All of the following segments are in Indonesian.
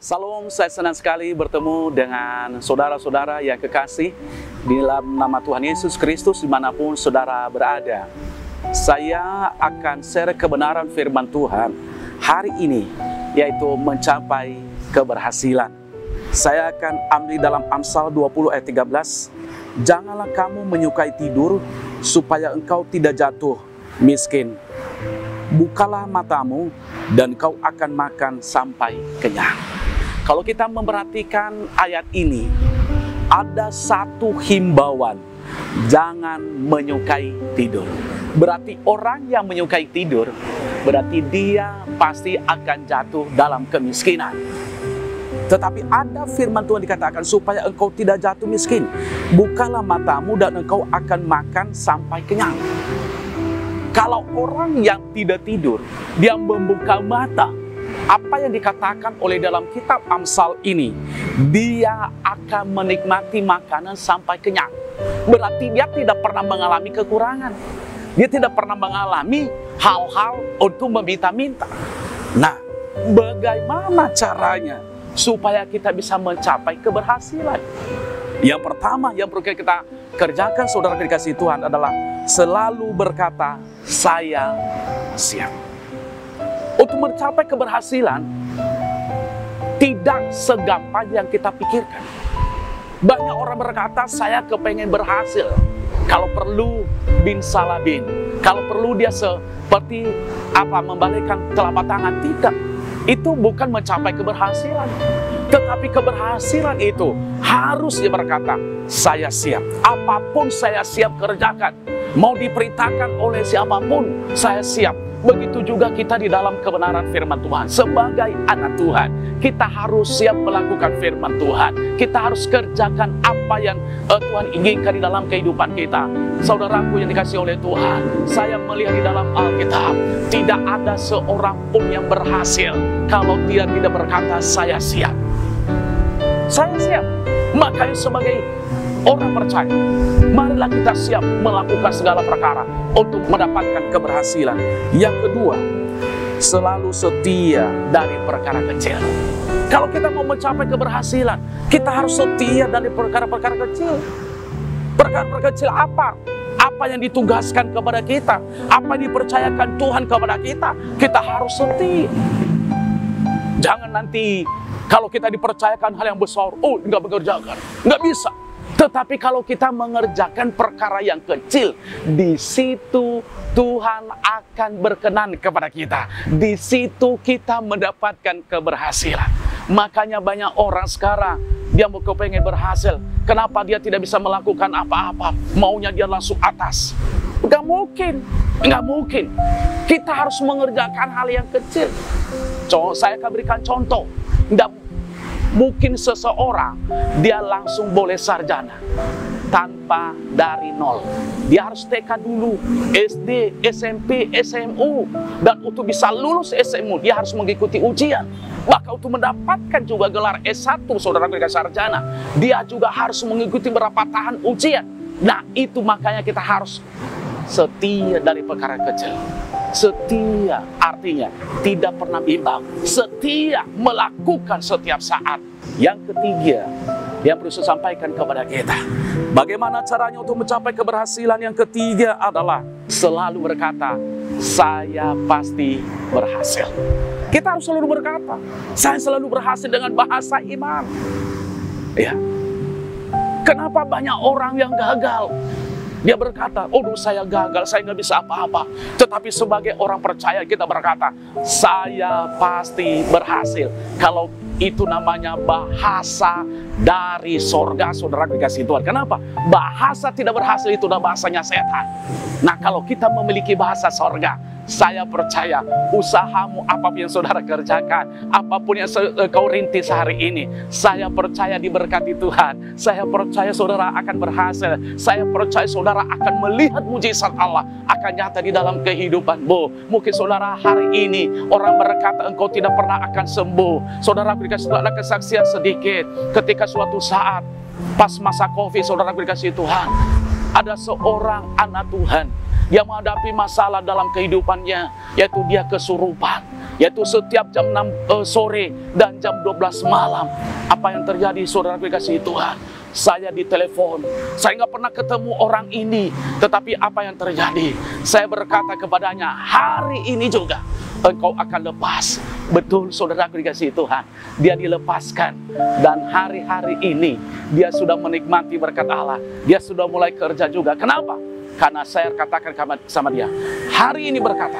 Salam, saya senang sekali bertemu dengan saudara-saudara yang kekasih di dalam nama Tuhan Yesus Kristus dimanapun saudara berada. Saya akan share kebenaran firman Tuhan hari ini, yaitu mencapai keberhasilan. Saya akan ambil dalam Amsal 20 ayat 13. Janganlah kamu menyukai tidur, supaya engkau tidak jatuh miskin. Bukalah matamu, dan kau akan makan sampai kenyang. Kalau kita memperhatikan ayat ini, ada satu himbauan, jangan menyukai tidur. Berarti orang yang menyukai tidur, berarti dia pasti akan jatuh dalam kemiskinan. Tetapi ada firman Tuhan dikatakan, supaya engkau tidak jatuh miskin. Bukalah matamu dan engkau akan makan sampai kenyang. Kalau orang yang tidak tidur, dia membuka mata, apa yang dikatakan oleh dalam kitab Amsal ini, dia akan menikmati makanan sampai kenyang. Berarti dia tidak pernah mengalami kekurangan. Dia tidak pernah mengalami hal-hal untuk meminta-minta. Nah, bagaimana caranya supaya kita bisa mencapai keberhasilan? Yang pertama yang perlu kita kerjakan, saudara dikasih Tuhan, adalah selalu berkata, saya siap. Untuk mencapai keberhasilan, tidak segampang yang kita pikirkan. Banyak orang berkata, saya kepengen berhasil. Kalau perlu bin salabin. Kalau perlu dia seperti membalikkan telapak tangan. Tidak. Itu bukan mencapai keberhasilan. Tetapi keberhasilan itu harus dia berkata, saya siap. Apapun saya siap kerjakan. Mau diperintahkan oleh siapapun, saya siap. Begitu juga kita di dalam kebenaran firman Tuhan. Sebagai anak Tuhan, kita harus siap melakukan firman Tuhan. Kita harus kerjakan apa yang Tuhan inginkan di dalam kehidupan kita. Saudaraku yang dikasihi oleh Tuhan, saya melihat di dalam Alkitab, tidak ada seorang pun yang berhasil kalau dia tidak berkata, saya siap. Saya siap. Makanya sebagai orang percaya, marilah kita siap melakukan segala perkara untuk mendapatkan keberhasilan. Yang kedua, selalu setia dari perkara kecil. Kalau kita mau mencapai keberhasilan, kita harus setia dari perkara-perkara kecil. Perkara-perkara kecil apa? Apa yang ditugaskan kepada kita, apa yang dipercayakan Tuhan kepada kita, kita harus setia. Jangan nanti kalau kita dipercayakan hal yang besar, nggak mengerjakan, nggak bisa. Tetapi kalau kita mengerjakan perkara yang kecil, di situ Tuhan akan berkenan kepada kita. Di situ kita mendapatkan keberhasilan. Makanya banyak orang sekarang, dia mau kepengen berhasil. Kenapa dia tidak bisa melakukan apa-apa? Maunya dia langsung atas. Nggak mungkin, nggak mungkin. Kita harus mengerjakan hal yang kecil. Saya akan berikan contoh. Nggak mungkin seseorang dia langsung boleh sarjana tanpa dari nol. Dia harus TK dulu, SD, SMP, SMU. Dan untuk bisa lulus SMU, dia harus mengikuti ujian. Maka untuk mendapatkan juga gelar S1, saudara mereka sarjana, dia juga harus mengikuti beberapa tahapan ujian. Nah, itu makanya kita harus setia dari perkara kecil. Setia artinya tidak pernah bimbang. Setia melakukan setiap saat. Yang ketiga yang perlu saya sampaikan kepada kita, bagaimana caranya untuk mencapai keberhasilan? Yang ketiga adalah selalu berkata, saya pasti berhasil. Kita harus selalu berkata, saya selalu berhasil, dengan bahasa iman. Ya. Kenapa banyak orang yang gagal? Dia berkata, saya gagal, saya nggak bisa apa-apa. Tetapi sebagai orang percaya kita berkata, saya pasti berhasil. Kalau itu namanya bahasa dari sorga, saudara dikasih Tuhan. Kenapa? Bahasa tidak berhasil itu adalah bahasanya setan. Nah, kalau kita memiliki bahasa sorga, saya percaya usahamu apapun yang saudara kerjakan, apapun yang kau rintis hari ini, saya percaya diberkati Tuhan. Saya percaya saudara akan berhasil. Saya percaya saudara akan melihat mujizat Allah akan nyata di dalam kehidupanmu. Mungkin saudara hari ini orang berkata engkau tidak pernah akan sembuh. Saudara berikan saudara kesaksian sedikit. Ketika suatu saat pas masa COVID, saudara dikasih Tuhan, ada seorang anak Tuhan yang menghadapi masalah dalam kehidupannya, yaitu dia kesurupan. yaitu setiap jam 6 sore dan jam 12 malam. Apa yang terjadi, saudara kasih Tuhan? Saya ditelepon, saya nggak pernah ketemu orang ini, tetapi apa yang terjadi? Saya berkata kepadanya, hari ini juga engkau akan lepas. Betul, saudara dikasih Tuhan, dia dilepaskan. Dan hari-hari ini dia sudah menikmati berkat Allah. Dia sudah mulai kerja juga. Kenapa? Karena saya katakan sama dia, hari ini berkata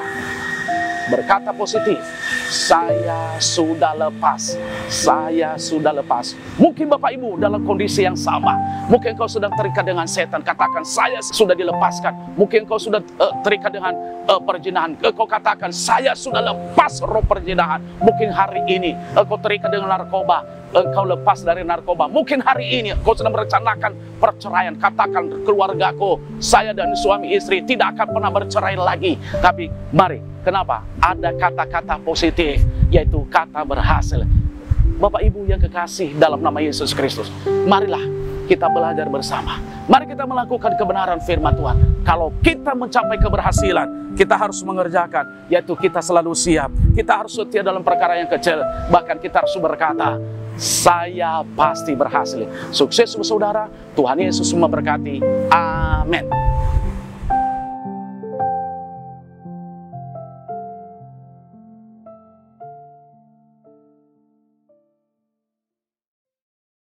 positif, saya sudah lepas. Saya sudah lepas. Mungkin Bapak Ibu dalam kondisi yang sama. Mungkin kau sedang terikat dengan setan. Katakan, saya sudah dilepaskan. Mungkin kau sudah terikat dengan perzinahan. Kau katakan, saya sudah lepas roh perzinahan. Mungkin hari ini kau terikat dengan narkoba. Engkau lepas dari narkoba. Mungkin hari ini kau sedang merencanakan perceraian. Katakan, keluargaku, saya dan suami istri tidak akan pernah bercerai lagi. Tapi mari, kenapa? Ada kata-kata positif, yaitu kata berhasil. Bapak Ibu yang kekasih dalam nama Yesus Kristus, marilah kita belajar bersama. Mari kita melakukan kebenaran firman Tuhan. Kalau kita mencapai keberhasilan, kita harus mengerjakan, yaitu kita selalu siap. Kita harus setia dalam perkara yang kecil. Bahkan kita harus berkata, saya pasti berhasil. Sukses saudara, Tuhan Yesus memberkati. Amin.